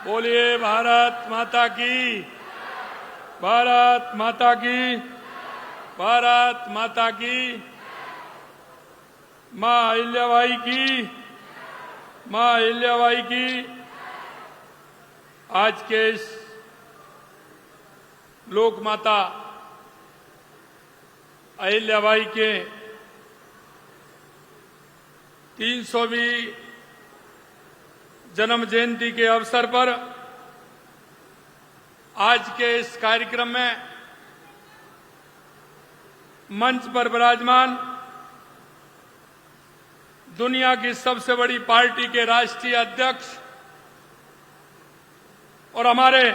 बोलिए भारत माता की, भारत माता की, भारत माता की। मां अहिल्याबाई की, मां अहिल्याबाई की। आज के इस लोक माता अहिल्याबाई के 300वीं जन्म जयंती के अवसर पर आज के इस कार्यक्रम में मंच पर विराजमान दुनिया की सबसे बड़ी पार्टी के राष्ट्रीय अध्यक्ष और हमारे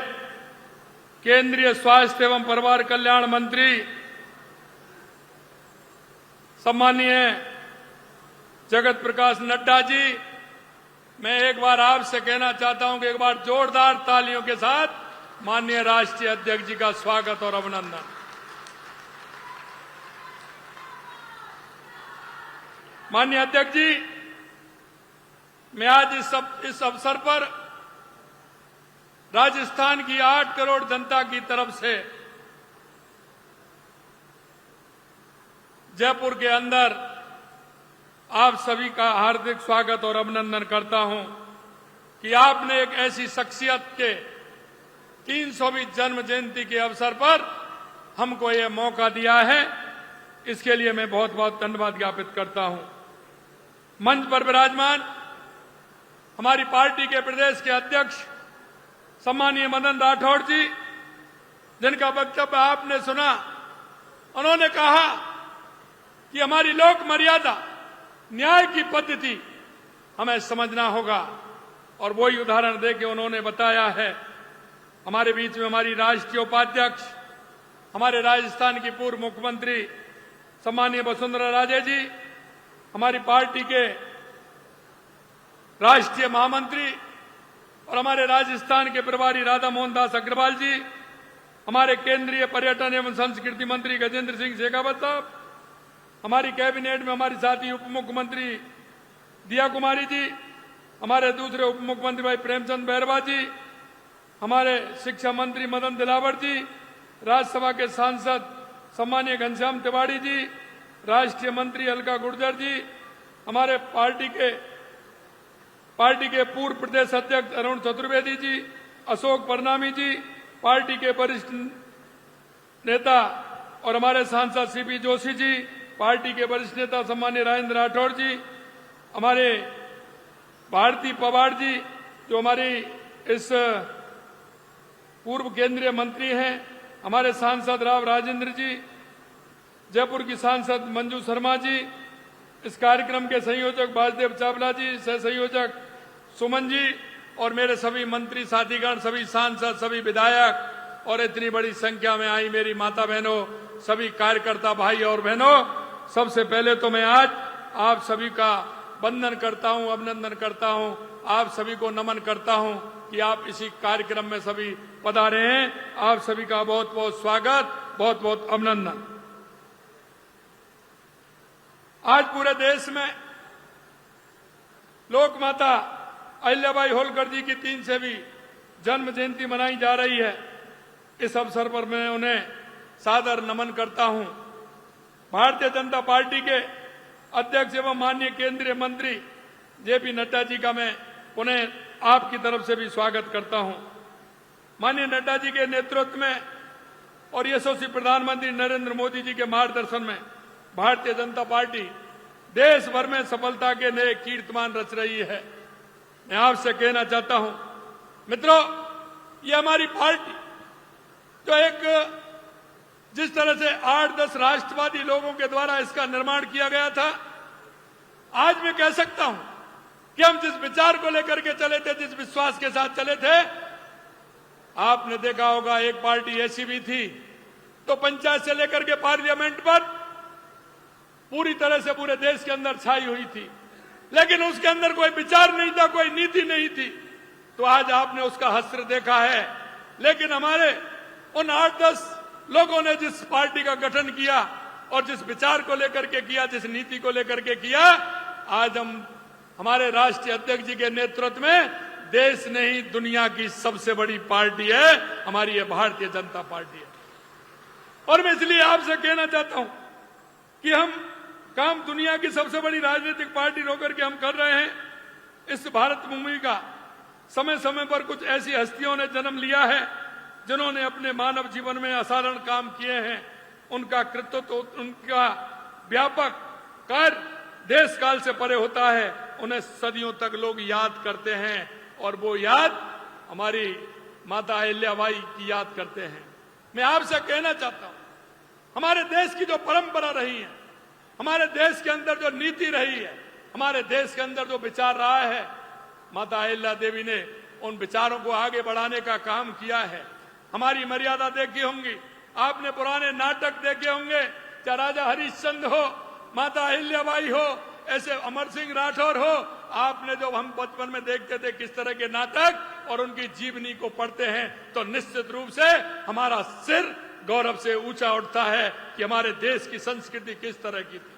केंद्रीय स्वास्थ्य एवं परिवार कल्याण मंत्री सम्माननीय जगत प्रकाश नड्डा जी, मैं एक बार आपसे कहना चाहता हूं कि एक बार जोरदार तालियों के साथ माननीय राष्ट्रीय अध्यक्ष जी का स्वागत और अभिनंदन। माननीय अध्यक्ष जी, मैं आज इस अवसर पर राजस्थान की 8 करोड़ जनता की तरफ से जयपुर के अंदर आप सभी का हार्दिक स्वागत और अभिनंदन करता हूं कि आपने एक ऐसी शख्सियत के 300वीं जन्म जयंती के अवसर पर हमको ये मौका दिया है। इसके लिए मैं बहुत बहुत धन्यवाद ज्ञापित करता हूं। मंच पर विराजमान हमारी पार्टी के प्रदेश के अध्यक्ष सम्माननीय मदन राठौड़ जी, जिनका वक्तव्य आपने सुना, उन्होंने कहा कि हमारी लोक मर्यादा न्याय की पद्धति हमें समझना होगा और वही उदाहरण देके उन्होंने बताया है। हमारे बीच में हमारी राष्ट्रीय उपाध्यक्ष, हमारे राजस्थान की पूर्व मुख्यमंत्री सम्माननीय वसुंधरा राजे जी, हमारी पार्टी के राष्ट्रीय महामंत्री और हमारे राजस्थान के प्रभारी राधा मोहन दास अग्रवाल जी, हमारे केंद्रीय पर्यटन एवं संस्कृति मंत्री गजेंद्र सिंह शेखावत साहब, हमारी कैबिनेट में हमारी साथी उप मुख्यमंत्री दिया कुमारी जी, हमारे दूसरे उप मुख्यमंत्री भाई प्रेमचंद बैरवा जी, हमारे शिक्षा मंत्री मदन दिलावर जी, राज्यसभा के सांसद सम्मानीय घनश्याम तिवारी जी, राष्ट्रीय मंत्री अलका गुर्जर जी, हमारे पार्टी के पूर्व प्रदेश अध्यक्ष अरुण चतुर्वेदी जी, अशोक परनामी जी, पार्टी के वरिष्ठ नेता और हमारे सांसद सीपी जोशी जी, पार्टी के वरिष्ठ नेता सम्मानीय राजेंद्र राठौड़ जी, हमारे भारती पवार जी जो हमारी इस पूर्व केंद्रीय मंत्री हैं, हमारे सांसद राव राजेंद्र जी, जयपुर की सांसद मंजू शर्मा जी, इस कार्यक्रम के संयोजक वासुदेव चावला जी, सह संयोजक सुमन जी और मेरे सभी मंत्री साथीगण, सभी सांसद, सभी विधायक और इतनी बड़ी संख्या में आई मेरी माता बहनों, सभी कार्यकर्ता भाई और बहनों, सबसे पहले तो मैं आज आप सभी का वंदन करता हूं, अभिनंदन करता हूं, आप सभी को नमन करता हूं कि आप इसी कार्यक्रम में सभी पधारे हैं। आप सभी का बहुत बहुत स्वागत, बहुत बहुत अभिनंदन। आज पूरे देश में लोक माता अहिल्याबाई होलकर जी की 300वीं जन्म जयंती मनाई जा रही है। इस अवसर पर मैं उन्हें सादर नमन करता हूं। भारतीय जनता पार्टी के अध्यक्ष एवं माननीय केंद्रीय मंत्री जेपी नड्डा जी का मैं पुनः आपकी तरफ से भी स्वागत करता हूं। माननीय नड्डा जी के नेतृत्व में और यशस्वी प्रधानमंत्री नरेंद्र मोदी जी के मार्गदर्शन में भारतीय जनता पार्टी देश भर में सफलता के नए कीर्तिमान रच रही है। मैं आपसे कहना चाहता हूं मित्रों, ये हमारी पार्टी जो एक जिस तरह से 8-10 राष्ट्रवादी लोगों के द्वारा इसका निर्माण किया गया था, आज मैं कह सकता हूं कि हम जिस विचार को लेकर के चले थे, जिस विश्वास के साथ चले थे, आपने देखा होगा एक पार्टी ऐसी भी थी तो पंचायत से लेकर के पार्लियामेंट पर पूरी तरह से पूरे देश के अंदर छाई हुई थी, लेकिन उसके अंदर कोई विचार नहीं था, कोई नीति नहीं थी। तो आज आपने उसका हश्र देखा है। लेकिन हमारे उन 8-10 लोगों ने जिस पार्टी का गठन किया और जिस विचार को लेकर के किया, जिस नीति को लेकर के किया, आज हम हमारे राष्ट्रीय अध्यक्ष जी के नेतृत्व में देश नहीं दुनिया की सबसे बड़ी पार्टी है हमारी ये भारतीय जनता पार्टी है। और मैं इसलिए आपसे कहना चाहता हूं कि हम काम दुनिया की सबसे बड़ी राजनीतिक पार्टी होकर के हम कर रहे हैं। इस भारत भूमि का समय समय पर कुछ ऐसी हस्तियों ने जन्म लिया है जिन्होंने अपने मानव जीवन में असाधारण काम किए हैं। उनका कृतित्व, उनका व्यापक कार्य देश काल से परे होता है। उन्हें सदियों तक लोग याद करते हैं और वो याद हमारी माता अहिल्याबाई की याद करते हैं। मैं आपसे कहना चाहता हूं, हमारे देश की जो परंपरा रही है, हमारे देश के अंदर जो नीति रही है, हमारे देश के अंदर जो विचार रहा है, माता अहिल्या देवी ने उन विचारों को आगे बढ़ाने का काम किया है। हमारी मर्यादा देखी होंगी, आपने पुराने नाटक देखे होंगे, चाहे राजा हरिश्चंद्र हो, माता अहिल्याबाई हो, ऐसे अमर सिंह राठौर हो, आपने जो हम बचपन में देखते थे किस तरह के नाटक और उनकी जीवनी को पढ़ते हैं तो निश्चित रूप से हमारा सिर गौरव से ऊंचा उठता है कि हमारे देश की संस्कृति किस तरह की थी।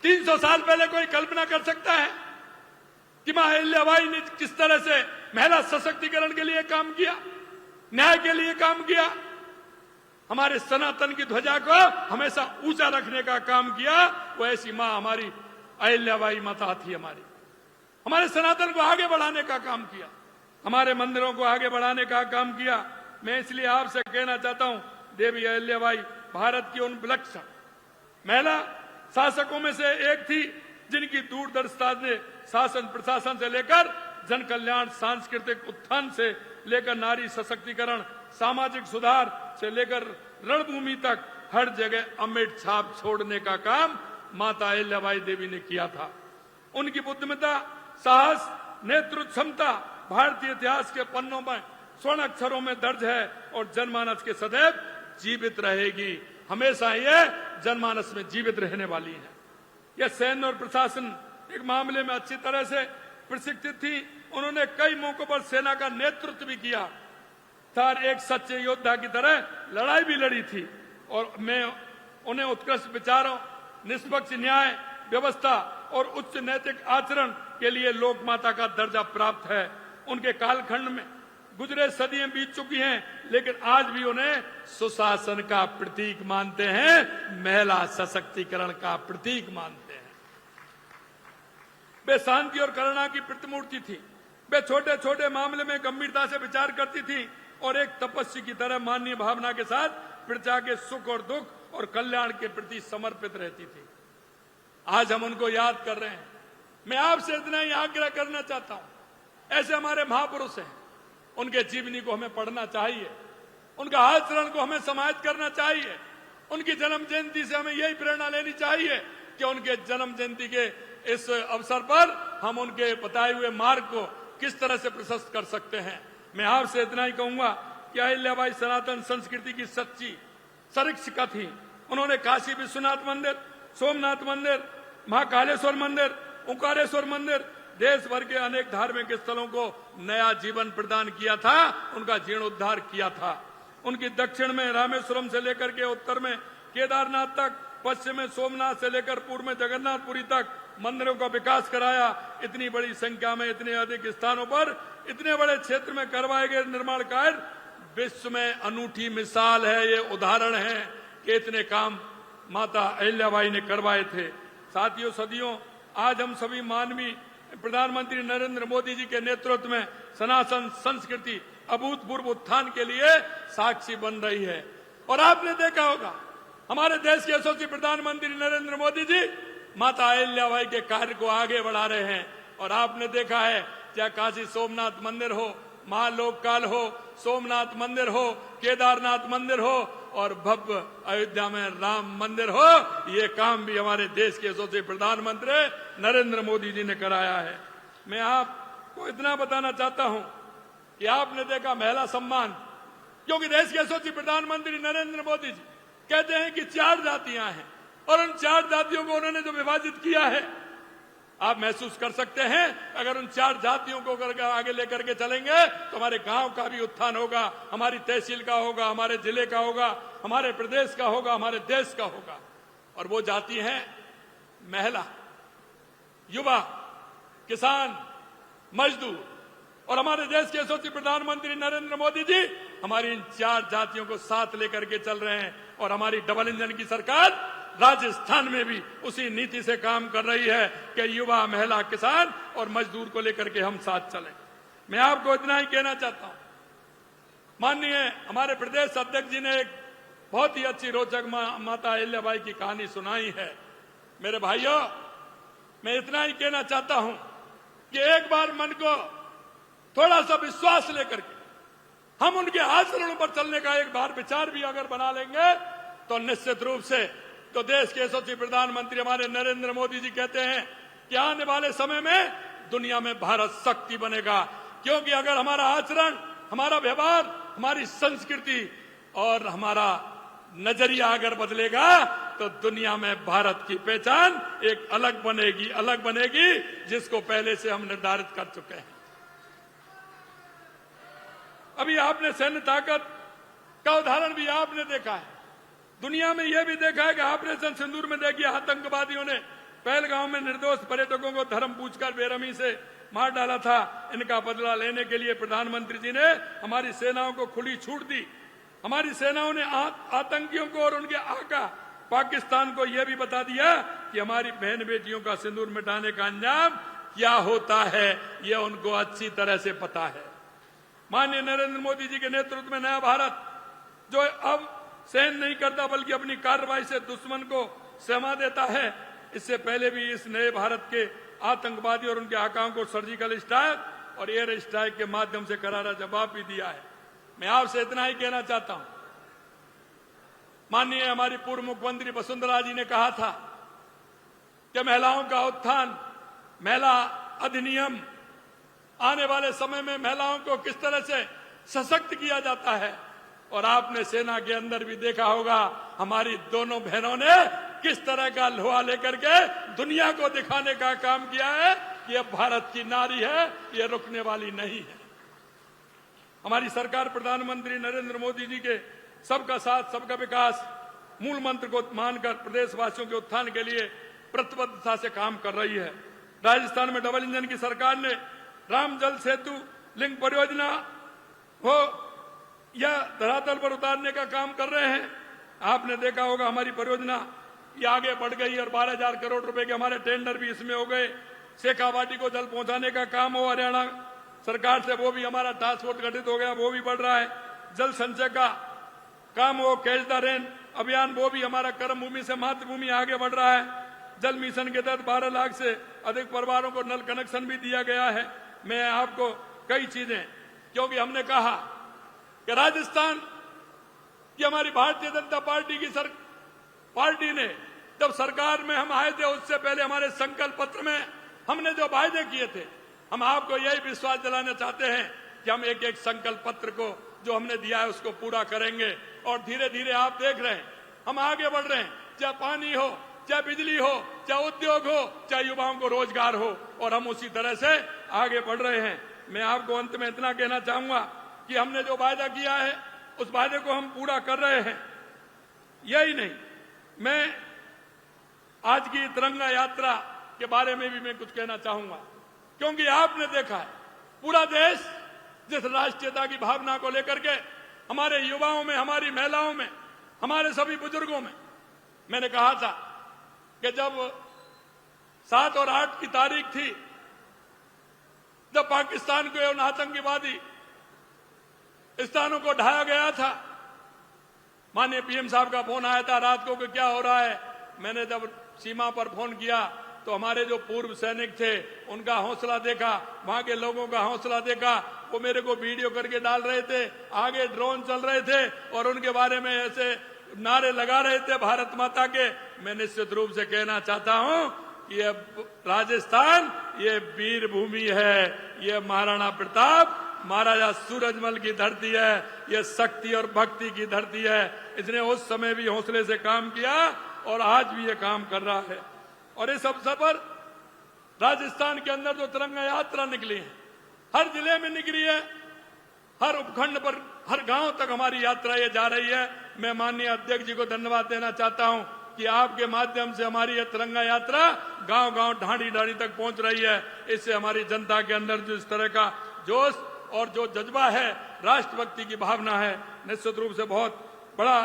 300 साल पहले कोई कल्पना कर सकता है कि मां अहिल्याबाई ने किस तरह से महिला सशक्तिकरण के लिए काम किया, न्याय के लिए काम किया, हमारे सनातन की ध्वजा को हमेशा ऊंचा रखने का काम किया। वो ऐसी मां हमारी अहिल्याबाई माता थी। हमारे सनातन को आगे बढ़ाने का काम किया, हमारे मंदिरों को आगे बढ़ाने का काम किया। मैं इसलिए आपसे कहना चाहता हूं, देवी अहिल्याबाई भारत की उन विलक्षण महिला शासकों में से एक थी जिनकी दूरदर्शिता ने शासन प्रशासन से लेकर जन कल्याण, सांस्कृतिक उत्थान से लेकर नारी सशक्तिकरण, सामाजिक सुधार से लेकर रणभूमि तक हर जगह अमिट छाप छोड़ने का काम माता अहिल्याबाई देवी ने किया था। उनकी बुद्धिमत्ता, साहस, नेतृत्व क्षमता भारतीय इतिहास के पन्नों में स्वर्ण अक्षरों में दर्ज है और जनमानस के सदैव जीवित रहेगी। हमेशा ये जनमानस में जीवित रहने वाली है। यह सैन्य और प्रशासन एक मामले में अच्छी तरह से प्रशिक्षित थी। उन्होंने कई मौकों पर सेना का नेतृत्व भी किया था, एक सच्चे योद्धा की तरह लड़ाई भी लड़ी थी। और मैं उन्हें उत्कृष्ट विचारों, निष्पक्ष न्याय व्यवस्था और उच्च नैतिक आचरण के लिए लोक माता का दर्जा प्राप्त है। उनके कालखंड में गुजरे सदियां बीत चुकी हैं, लेकिन आज भी उन्हें सुशासन का प्रतीक मानते हैं, महिला सशक्तिकरण का प्रतीक मानते हैं। वे शांति और करुणा की प्रतिमूर्ति थी। वे छोटे छोटे मामले में गंभीरता से विचार करती थी और एक तपस्वी की तरह मानवीय भावना के साथ प्रजा के सुख और दुख और कल्याण के प्रति समर्पित रहती थी। आज हम उनको याद कर रहे हैं। मैं आपसे इतना ही आग्रह करना चाहता हूं, ऐसे हमारे महापुरुष हैं, उनके जीवनी को हमें पढ़ना चाहिए, उनका आचरण को हमें समाहित करना चाहिए। उनकी जन्म जयंती से हमें यही प्रेरणा लेनी चाहिए कि उनके जन्म जयंती के इस अवसर पर हम उनके बताए हुए मार्ग को किस तरह से प्रशस्त कर सकते हैं। मैं आपसे इतना ही कहूंगा कि अहिल्याबाई सनातन संस्कृति की सच्ची संरक्षिका थी। उन्होंने काशी विश्वनाथ मंदिर, सोमनाथ मंदिर, महाकालेश्वर मंदिर, ओंकारेश्वर मंदिर, देश भर के अनेक धार्मिक स्थलों को नया जीवन प्रदान किया था, उनका जीर्णोद्धार किया था। उनकी दक्षिण में रामेश्वरम से लेकर के उत्तर में केदारनाथ तक, पश्चिम में सोमनाथ से लेकर पूर्व में जगन्नाथपुरी तक मंदिरों का विकास कराया। इतनी बड़ी संख्या में, इतने अधिक स्थानों पर, इतने बड़े क्षेत्र में करवाए गए निर्माण कार्य विश्व में अनूठी मिसाल है। ये उदाहरण है कि इतने काम माता अहिल्याबाई ने करवाए थे। साथियों, सदियों आज हम सभी मानवीय प्रधानमंत्री नरेंद्र मोदी जी के नेतृत्व में सनातन संस्कृति अभूतपूर्व उत्थान के लिए साक्षी बन रही है। और आपने देखा होगा, हमारे देश के यशस्वी प्रधानमंत्री नरेंद्र मोदी जी माता अहिल्याबाई के कार्य को आगे बढ़ा रहे हैं। और आपने देखा है, चाहे काशी सोमनाथ मंदिर हो, महालोकपाल हो, सोमनाथ मंदिर हो, केदारनाथ मंदिर हो और भव्य अयोध्या में राम मंदिर हो, ये काम भी हमारे देश के यशस्वी प्रधानमंत्री नरेंद्र मोदी जी ने कराया है। मैं आपको इतना बताना चाहता हूं कि आपने देखा महिला सम्मान, क्योंकि देश के यशस्वी प्रधानमंत्री नरेंद्र मोदी जी कहते हैं कि 4 जातियां हैं और उन 4 जातियों को उन्होंने जो विभाजित किया है, आप महसूस कर सकते हैं अगर उन 4 जातियों को आगे लेकर के चलेंगे तो हमारे गांव का भी उत्थान होगा, हमारी तहसील का होगा, हमारे जिले का होगा, हमारे प्रदेश का होगा, हमारे देश का होगा। और वो जाति है महिला, युवा, किसान, मजदूर, और हमारे देश के यशस्वी प्रधानमंत्री नरेंद्र मोदी जी हमारी इन 4 जातियों को साथ लेकर के चल रहे हैं और हमारी डबल इंजन की सरकार राजस्थान में भी उसी नीति से काम कर रही है कि युवा, महिला, किसान और मजदूर को लेकर के हम साथ चलें। मैं आपको इतना ही कहना चाहता हूं, माननीय हमारे प्रदेश अध्यक्ष जी ने एक बहुत ही अच्छी रोचक माता अहिल्याबाई की कहानी सुनाई है। मेरे भाइयों, मैं इतना ही कहना चाहता हूं कि एक बार मन को थोड़ा सा विश्वास लेकर के हम उनके आचरणों पर चलने का एक बार विचार भी अगर बना लेंगे तो निश्चित रूप से तो देश के यशस्वी प्रधानमंत्री हमारे नरेंद्र मोदी जी कहते हैं कि आने वाले समय में दुनिया में भारत शक्ति बनेगा, क्योंकि अगर हमारा आचरण, हमारा व्यवहार, हमारी संस्कृति और हमारा नजरिया अगर बदलेगा तो दुनिया में भारत की पहचान एक अलग बनेगी जिसको पहले से हम निर्धारित कर चुके हैं। अभी आपने सैन्य ताकत का उदाहरण भी आपने देखा है, दुनिया में यह भी देखा है कि ऑपरेशन सिंदूर में देखिए आतंकवादियों ने पहलगांव में निर्दोष पर्यटकों को धर्म पूछकर बेरहमी से मार डाला था। इनका बदला लेने के लिए प्रधानमंत्री जी ने हमारी सेनाओं को खुली छूट दी। हमारी सेनाओं ने आतंकियों को और उनके आका पाकिस्तान को यह भी बता दिया कि हमारी बहन बेटियों का सिंदूर मिटाने का अंजाम क्या होता है, यह उनको अच्छी तरह से पता है। माननीय नरेंद्र मोदी जी के नेतृत्व में नया भारत जो अब सहन नहीं करता बल्कि अपनी कार्रवाई से दुश्मन को सहमा देता है, इससे पहले भी इस नए भारत के आतंकवादी और उनके आकाओं को सर्जिकल स्ट्राइक और एयर स्ट्राइक के माध्यम से करारा जवाब भी दिया है। मैं आपसे इतना ही कहना चाहता हूं, माननीय हमारी पूर्व मुख्यमंत्री वसुंधरा जी ने कहा था कि महिलाओं का उत्थान, महिला अधिनियम, आने वाले समय में महिलाओं को किस तरह से सशक्त किया जाता है। और आपने सेना के अंदर भी देखा होगा हमारी दोनों बहनों ने किस तरह का लोहा लेकर के दुनिया को दिखाने का काम किया है कि यह भारत की नारी है, यह रुकने वाली नहीं है। हमारी सरकार प्रधानमंत्री नरेंद्र मोदी जी के सबका साथ सबका विकास मूल मंत्र को मानकर प्रदेशवासियों के उत्थान के लिए प्रतिबद्धता से काम कर रही है। राजस्थान में डबल इंजन की सरकार ने राम जल सेतु लिंक परियोजना हो या धरातल पर उतारने का काम कर रहे हैं। आपने देखा होगा हमारी परियोजना ये आगे बढ़ गई और 12,000 करोड़ रुपए के हमारे टेंडर भी इसमें हो गए। शेखावाटी को जल पहुंचाने का काम हो हरियाणा सरकार से, वो भी हमारा टास्क फोर्स गठित हो गया, वो भी बढ़ रहा है। जल संचय का काम हो, कैच द रेन अभियान, वो भी हमारा कर्म भूमि से मातृभूमि आगे बढ़ रहा है। जल मिशन के तहत 12 लाख से अधिक परिवारों को नल कनेक्शन भी दिया गया है। मैं आपको कई चीजें, क्योंकि हमने कहा कि राजस्थान की हमारी भारतीय जनता पार्टी की पार्टी ने जब सरकार में हम आए थे उससे पहले हमारे संकल्प पत्र में हमने जो वायदे किए थे, हम आपको यही विश्वास दिलाना चाहते हैं कि हम एक एक संकल्प पत्र को जो हमने दिया है उसको पूरा करेंगे। और धीरे धीरे आप देख रहे हैं हम आगे बढ़ रहे हैं, चाहे पानी हो, चाहे बिजली हो, चाहे उद्योग हो, चाहे युवाओं को रोजगार हो, और हम उसी तरह से आगे बढ़ रहे हैं। मैं आपको अंत में इतना कहना चाहूंगा कि हमने जो वायदा किया है उस वायदे को हम पूरा कर रहे हैं। यही नहीं, मैं आज की तिरंगा यात्रा के बारे में भी मैं कुछ कहना चाहूंगा, क्योंकि आपने देखा है पूरा देश जिस राष्ट्रीयता की भावना को लेकर के हमारे युवाओं में, हमारी महिलाओं में, हमारे सभी बुजुर्गों में, मैंने कहा था कि जब 7 और 8 की तारीख थी, जब पाकिस्तान को उन आतंकवादी स्थानों को ढाया गया था, माननीय पीएम साहब का फोन आया था रात को कि क्या हो रहा है। मैंने जब सीमा पर फोन किया तो हमारे जो पूर्व सैनिक थे उनका हौसला देखा, वहां के लोगों का हौसला देखा, वो मेरे को वीडियो करके डाल रहे थे, आगे ड्रोन चल रहे थे और उनके बारे में ऐसे नारे लगा रहे थे भारत माता के। मैं निश्चित रूप से कहना चाहता हूं कि ये राजस्थान ये वीर भूमि है, ये महाराणा प्रताप, महाराजा सूरजमल की धरती है, ये शक्ति और भक्ति की धरती है। इसने उस समय भी हौसले से काम किया और आज भी ये काम कर रहा है। और इस अवसर पर राजस्थान के अंदर जो तिरंगा यात्रा निकली है, हर जिले में निकली है, हर उपखंड पर, हर गांव तक हमारी यात्रा ये जा रही है। मैं माननीय अध्यक्ष जी को धन्यवाद देना चाहता हूं कि आपके माध्यम से हमारी यह तिरंगा यात्रा गांव-गांव, ढाणी-ढाणी तक पहुंच रही है। इससे हमारी जनता के अंदर जो इस तरह का जोश और जो जज्बा है, राष्ट्रभक्ति की भावना है, निश्चित रूप से बहुत बड़ा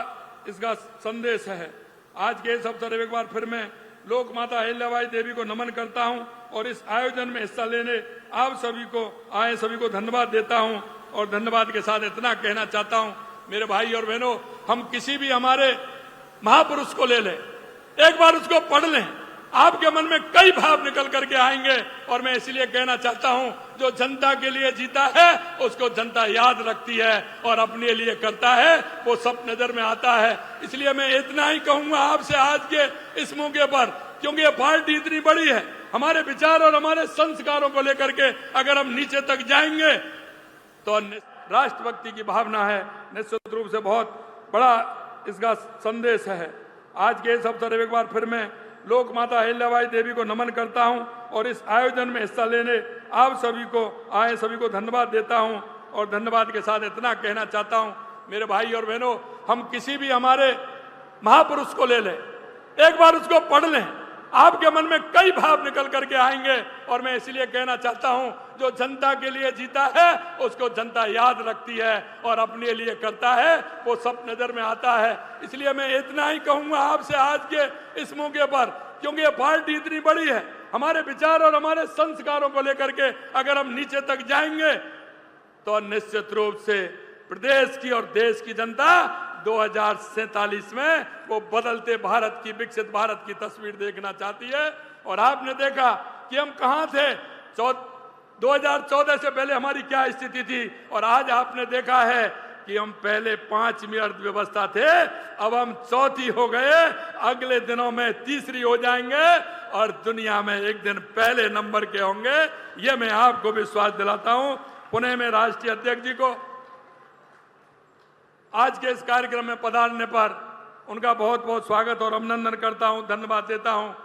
इसका संदेश है। आज के इस अवसर एक बार फिर मैं लोक माता अहिल्याबाई देवी को नमन करता हूं और इस आयोजन में हिस्सा लेने आप सभी को धन्यवाद देता हूं। और धन्यवाद के साथ इतना कहना चाहता हूं, मेरे भाई और बहनों, हम किसी भी हमारे महापुरुष को ले लें, एक बार उसको पढ़ लें, आपके मन में कई भाव निकल करके आएंगे। और मैं इसलिए कहना चाहता हूं, जो जनता के लिए जीता है उसको जनता याद रखती है और अपने लिए करता है, वो सब नजर में आता है। इसलिए मैं इतना ही कहूंगा आपसे आज के इस मौके पर, क्योंकि ये पार्टी इतनी बड़ी है, हमारे विचार और हमारे संस्कारों को लेकर के अगर हम नीचे तक जाएंगे तो राष्ट्रभक्ति की भावना है, निश्चित रूप से बहुत बड़ा इसका संदेश है। आज के इस अवसर एक बार फिर मैं लोक माता अहिल्याबाई देवी को नमन करता हूं और इस आयोजन में हिस्सा लेने आप सभी को धन्यवाद देता हूं। और धन्यवाद के साथ इतना कहना चाहता हूं, मेरे भाई और बहनों, हम किसी भी हमारे महापुरुष को ले लें, एक बार उसको पढ़ लें, आपके मन में कई भाव निकल करके आएंगे। और मैं इसलिए कहना चाहता हूं, जो जनता के लिए जीता है उसको जनता याद रखती है और अपने लिए करता है, वो सब नजर में आता है। इसलिए मैं इतना ही कहूंगा आपसे आज के इस मौके पर, क्योंकि ये पार्टी इतनी बड़ी है, हमारे विचार और हमारे संस्कारों को लेकर के अगर हम नीचे तक जाएंगे तो निश्चित रूप से प्रदेश की और देश की जनता 2047 में वो बदलते भारत की, विकसित भारत की तस्वीर देखना चाहती है। और आपने देखा कि हम कहां थे 2014 से पहले, हमारी क्या स्थिति थी, और आज आपने देखा है कि हम पहले 5वीं अर्थव्यवस्था थे, अब हम चौथी हो गए, अगले दिनों में तीसरी हो जाएंगे और दुनिया में एक दिन पहले नंबर के होंगे। ये मैं आपको विश्वास दिलाता हूं। पुणे में राष्ट्रीय अध्यक्ष जी को आज के इस कार्यक्रम में पधारने पर उनका बहुत बहुत स्वागत और अभिनंदन करता हूं, धन्यवाद देता हूं।